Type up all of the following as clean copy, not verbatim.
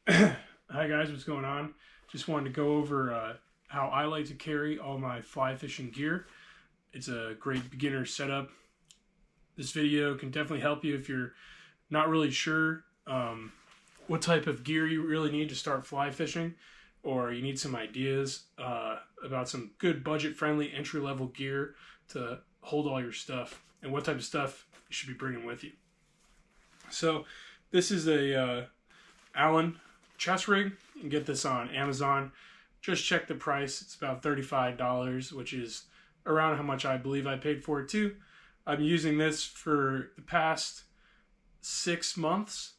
Hi guys, what's going on? Just wanted to go over how I like to carry all my fly fishing gear. It's a great beginner setup. This video can definitely help you if you're not really sure what type of gear you really need to start fly fishing, or you need some ideas about some good budget-friendly entry-level gear to hold all your stuff and what type of stuff you should be bringing with you. So this is a Allen chest rig. You can get this on Amazon. Just check the price. It's about $35, which is around how much I believe I paid for it too. I'm using this for the past 6 months.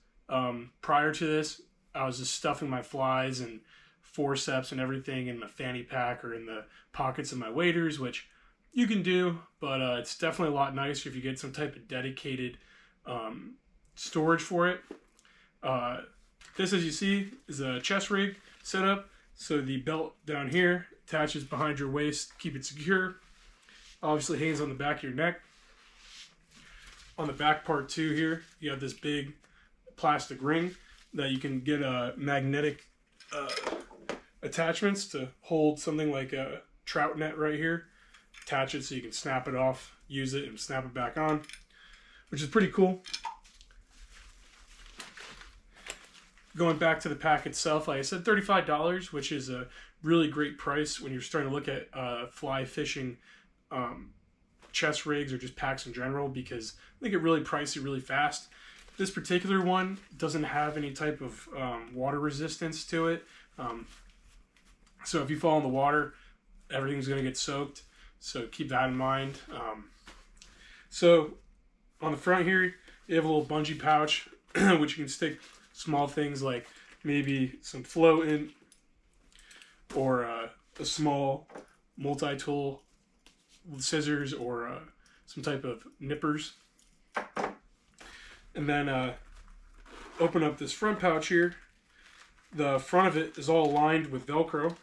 Prior to this, I was just stuffing my flies and forceps and everything in my fanny pack or in the pockets of my waders, which you can do, but it's definitely a lot nicer if you get some type of dedicated storage for it. Uh, this, as you see, is a chest rig setup. So the belt down here attaches behind your waist, keep it secure. Obviously hangs on the back of your neck. On the back part too here, you have this big plastic ring that you can get magnetic attachments to hold something like a trout net right here. Attach it so you can snap it off, use it, and snap it back on, which is pretty cool. Going back to the pack itself, like I said, $35, which is a really great price when you're starting to look at fly fishing chest rigs or just packs in general, because they get really pricey really fast. This particular one doesn't have any type of water resistance to it. So if you fall in the water, everything's going to get soaked. So keep that in mind. So on the front here, you have a little bungee pouch, which you can stick small things like maybe some floating or a small multi-tool with scissors or some type of nippers. And then open up this front pouch here. The front of it is all lined with Velcro.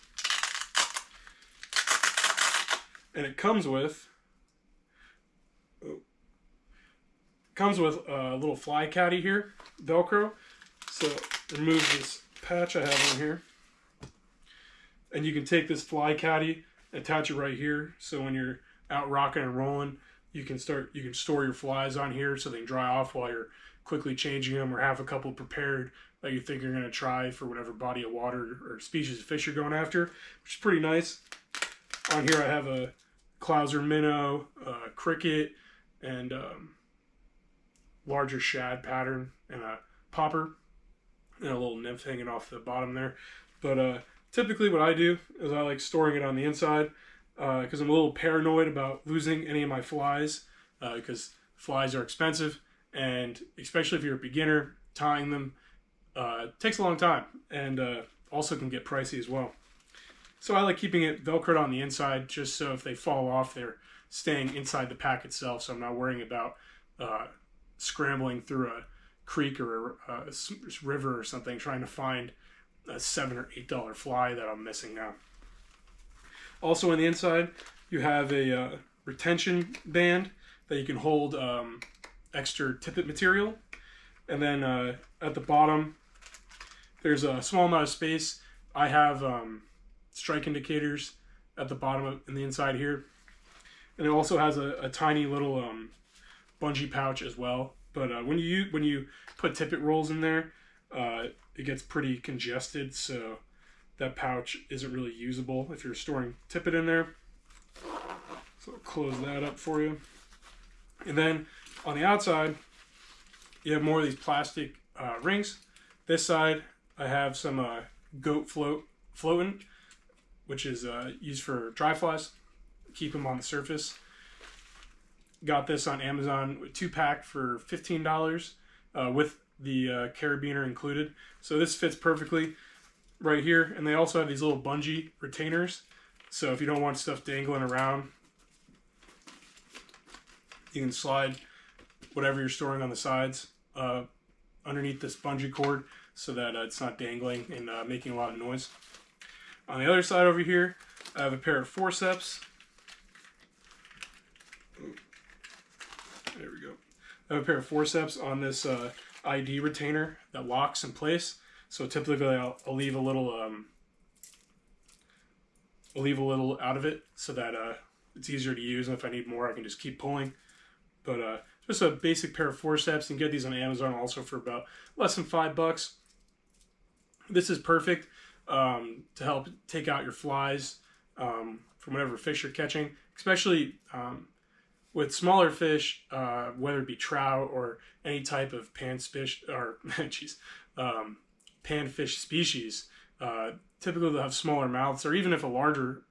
And it comes with a little fly caddy here, Velcro. So remove this patch I have on here. And you can take this fly caddy, attach it right here. So when you're out rocking and rolling, you can store your flies on here so they can dry off while you're quickly changing them, or have a couple prepared that you think you're going to try for whatever body of water or species of fish you're going after, which is pretty nice. On here I have a Clouser minnow, cricket, and larger shad pattern, and a popper, and a little nymph hanging off the bottom there. But typically what I do is I like storing it on the inside because I'm a little paranoid about losing any of my flies, because flies are expensive, and especially if you're a beginner, tying them takes a long time, and also can get pricey as well. So I like keeping it Velcroed on the inside, just so if they fall off, they're staying inside the pack itself, so I'm not worrying about scrambling through a creek or a river or something trying to find a $7 or $8 fly that I'm missing now. Also on the inside, you have a retention band that you can hold extra tippet material. And then at the bottom, there's a small amount of space. I have strike indicators at the bottom in the inside here. And it also has a tiny little bungee pouch as well. But when you put tippet rolls in there, it gets pretty congested, so that pouch isn't really usable if you're storing tippet in there. So I'll close that up for you. And then on the outside, you have more of these plastic rings. This side, I have some goat floating, which is used for dry flies. Keep them on the surface. Got this on Amazon, 2-pack for $15 with the carabiner included. So this fits perfectly right here. And they also have these little bungee retainers. So if you don't want stuff dangling around, you can slide whatever you're storing on the sides underneath this bungee cord so that it's not dangling and making a lot of noise. On the other side over here, I have a pair of forceps. There we go. I have a pair of forceps on this ID retainer that locks in place. So typically I'll leave a little out of it so that it's easier to use, and if I need more I can just keep pulling. But just a basic pair of forceps. You can get these on Amazon also for about less than $5. This is perfect to help take out your flies from whatever fish you're catching, especially with smaller fish, whether it be trout or any type of panfish or panfish species. Typically they'll have smaller mouths, or even if a larger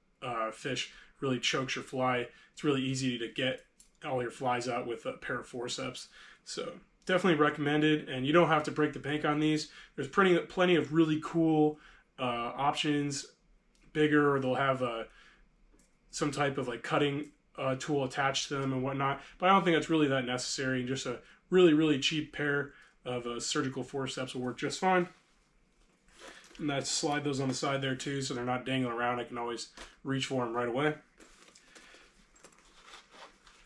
fish really chokes your fly, it's really easy to get all your flies out with a pair of forceps. So definitely recommended, and you don't have to break the bank on these. There's plenty of really cool options, bigger, or they'll have some type of like cutting tool attached to them and whatnot, but I don't think that's really that necessary. Just a really cheap pair of surgical forceps will work just fine. And I slide those on the side there too, so they're not dangling around. I can always reach for them right away.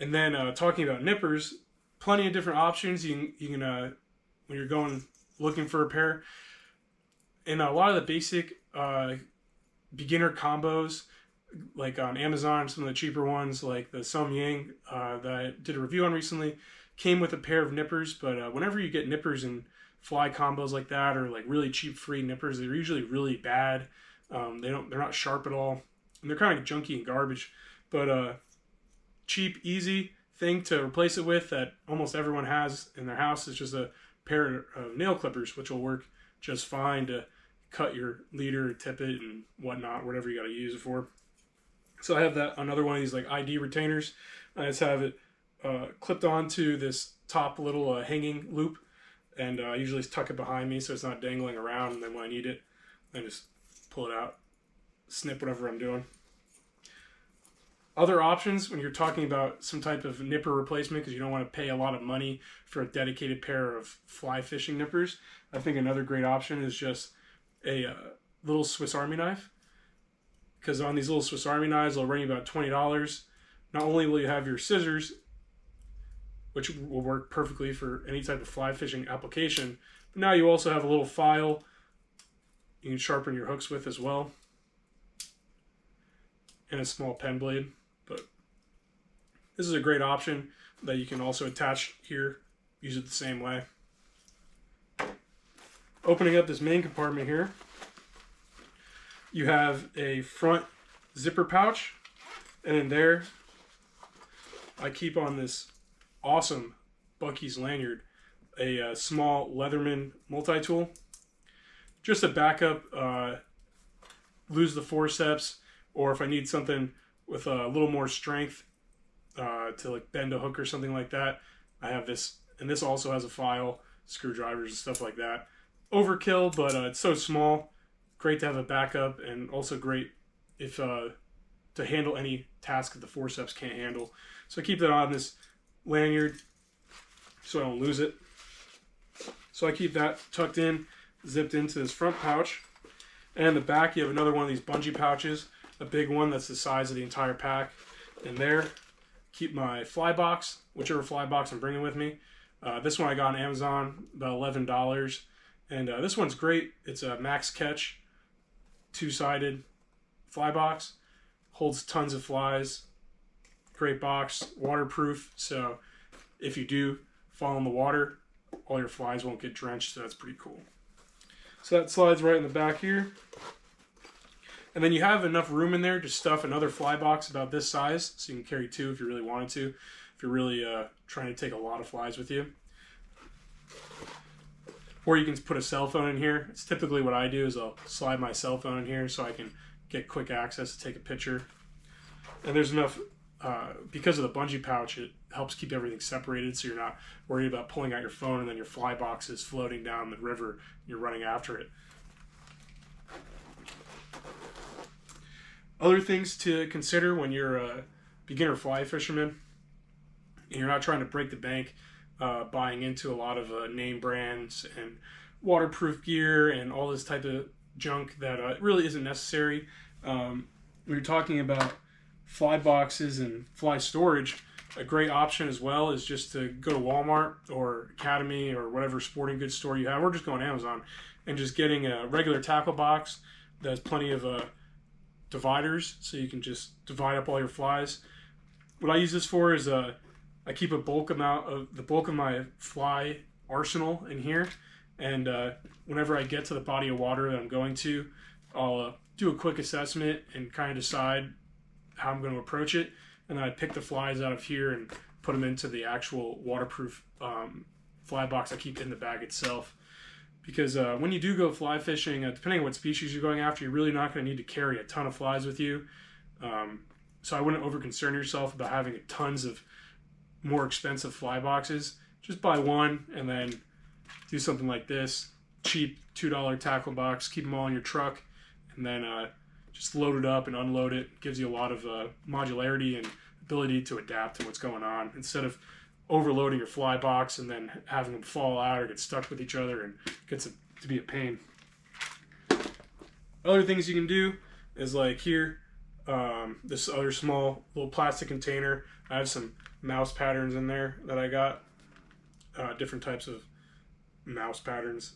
And then talking about nippers, plenty of different options. You can when you're going looking for a pair, and a lot of the basic beginner combos, like on Amazon, some of the cheaper ones like the Som Yang that I did a review on recently, came with a pair of nippers. But whenever you get nippers and fly combos like that, or like really cheap free nippers, they're usually really bad. They're not sharp at all, and they're kind of junky and garbage. But cheap, easy thing to replace it with that almost everyone has in their house is just a pair of nail clippers, which will work just fine to cut your leader, tippet, and whatnot, whatever you got to use it for. So I have another one of these like ID retainers. I just have it clipped onto this top little hanging loop, and I usually tuck it behind me so it's not dangling around, and then when I need it, I just pull it out, snip whatever I'm doing. Other options when you're talking about some type of nipper replacement, because you don't want to pay a lot of money for a dedicated pair of fly fishing nippers, I think another great option is just a little Swiss Army knife. Because on these little Swiss Army knives, they'll run you about $20. Not only will you have your scissors, which will work perfectly for any type of fly fishing application, but now you also have a little file you can sharpen your hooks with as well, and a small pen blade. But this is a great option that you can also attach here, use it the same way. Opening up this main compartment here, you have a front zipper pouch, and in there I keep on this awesome Buc-ee's lanyard, a small Leatherman multi-tool, just a backup, lose the forceps, or if I need something with a little more strength to like bend a hook or something like that, I have this. And this also has a file, screwdrivers and stuff like that. Overkill, but it's so small, great to have a backup, and also great if to handle any task that the forceps can't handle. So I keep that on this lanyard so I don't lose it. So I keep that tucked in, zipped into this front pouch. And in the back you have another one of these bungee pouches, a big one that's the size of the entire pack. In there, keep my fly box, whichever fly box I'm bringing with me. This one I got on Amazon, about $11. And this one's great. It's a Max Catch, two-sided fly box. Holds tons of flies. Great box, waterproof. So if you do fall in the water, all your flies won't get drenched. So that's pretty cool. So that slides right in the back here. And then you have enough room in there to stuff another fly box about this size. So you can carry two if you really wanted to. If you're really trying to take a lot of flies with you. Or you can put a cell phone in here. It's typically what I do is I'll slide my cell phone in here so I can get quick access to take a picture. And there's enough, because of the bungee pouch, it helps keep everything separated so you're not worried about pulling out your phone and then your fly box is floating down the river and you're running after it. Other things to consider when you're a beginner fly fisherman and you're not trying to break the bank buying into a lot of name brands and waterproof gear and all this type of junk that really isn't necessary. When you're talking about fly boxes and fly storage, a great option as well is just to go to Walmart or Academy or whatever sporting goods store you have, or just go on Amazon and just getting a regular tackle box that has plenty of dividers, so you can just divide up all your flies. What I use this for is I keep the bulk of my fly arsenal in here, and whenever I get to the body of water that I'm going to, I'll do a quick assessment and kind of decide how I'm going to approach it, and then I pick the flies out of here and put them into the actual waterproof fly box I keep in the bag itself. Because when you do go fly fishing, depending on what species you're going after, you're really not going to need to carry a ton of flies with you. So I wouldn't over concern yourself about having tons of more expensive fly boxes. Just buy one and then do something like this. Cheap $2 tackle box, keep them all in your truck, and then just load it up and unload it. Gives you a lot of modularity and ability to adapt to what's going on, instead of overloading your fly box and then having them fall out or get stuck with each other, and gets to be a pain. Other things you can do is, like here, this other small little plastic container. I have some mouse patterns in there that I got, different types of mouse patterns.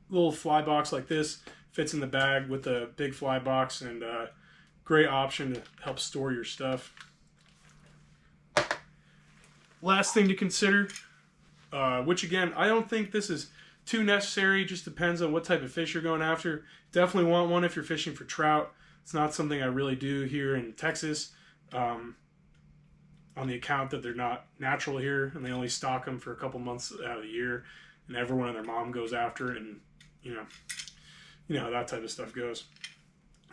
Little fly box like this fits in the bag with a big fly box, and great option to help store your stuff. Last thing to consider, which again, I don't think this is too necessary, just depends on what type of fish you're going after. Definitely want one if you're fishing for trout. It's not something I really do here in Texas, on the account that they're not natural here, and they only stock them for a couple months out of the year, and everyone and their mom goes after it, and you know how that type of stuff goes.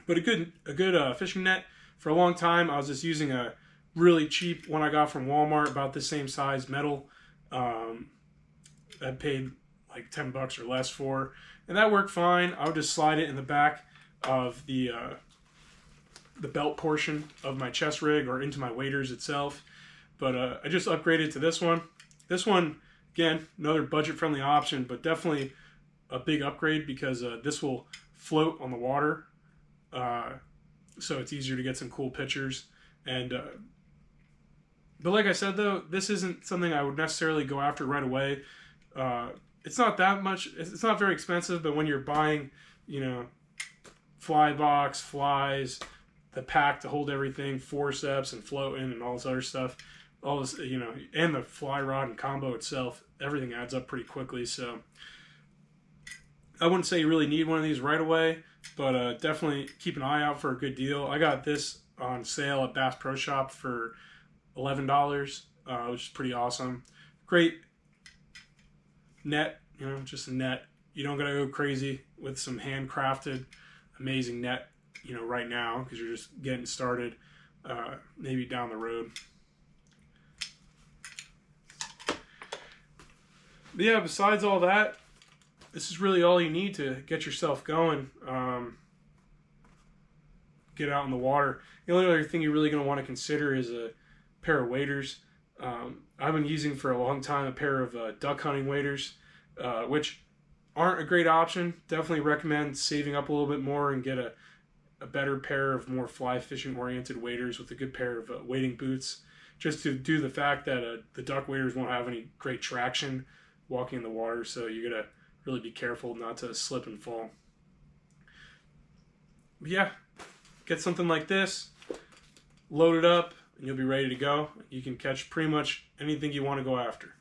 But a good fishing net. For a long time, I was just using a really cheap one I got from Walmart, about the same size, metal. I paid like $10 or less for, and that worked fine. I would just slide it in the back of the belt portion of my chest rig or into my waders itself. But I just upgraded to this one. This one, again, another budget-friendly option, but definitely a big upgrade, because this will float on the water, so it's easier to get some cool pictures. And but like I said, though, this isn't something I would necessarily go after right away. It's not that much. It's not very expensive, but when you're buying, fly box, flies, the pack to hold everything, forceps and floating and all this other stuff, all this, and the fly rod and combo itself, everything adds up pretty quickly. So I wouldn't say you really need one of these right away, but definitely keep an eye out for a good deal. I got this on sale at Bass Pro Shop for $11, which is pretty awesome. Great net, just a net. You don't gotta go crazy with some handcrafted, amazing net, right now, because you're just getting started. Maybe down the road. But yeah, besides all that, this is really all you need to get yourself going. Get out in the water. The only other thing you're really going to want to consider is a pair of waders. I've been using for a long time a pair of duck hunting waders, which aren't a great option. Definitely recommend saving up a little bit more and get a better pair of more fly fishing oriented waders with a good pair of wading boots, just to do the fact that the duck waders won't have any great traction walking in the water, so you gotta really be careful not to slip and fall. But yeah, get something like this, load it up, and you'll be ready to go. You can catch pretty much anything you want to go after.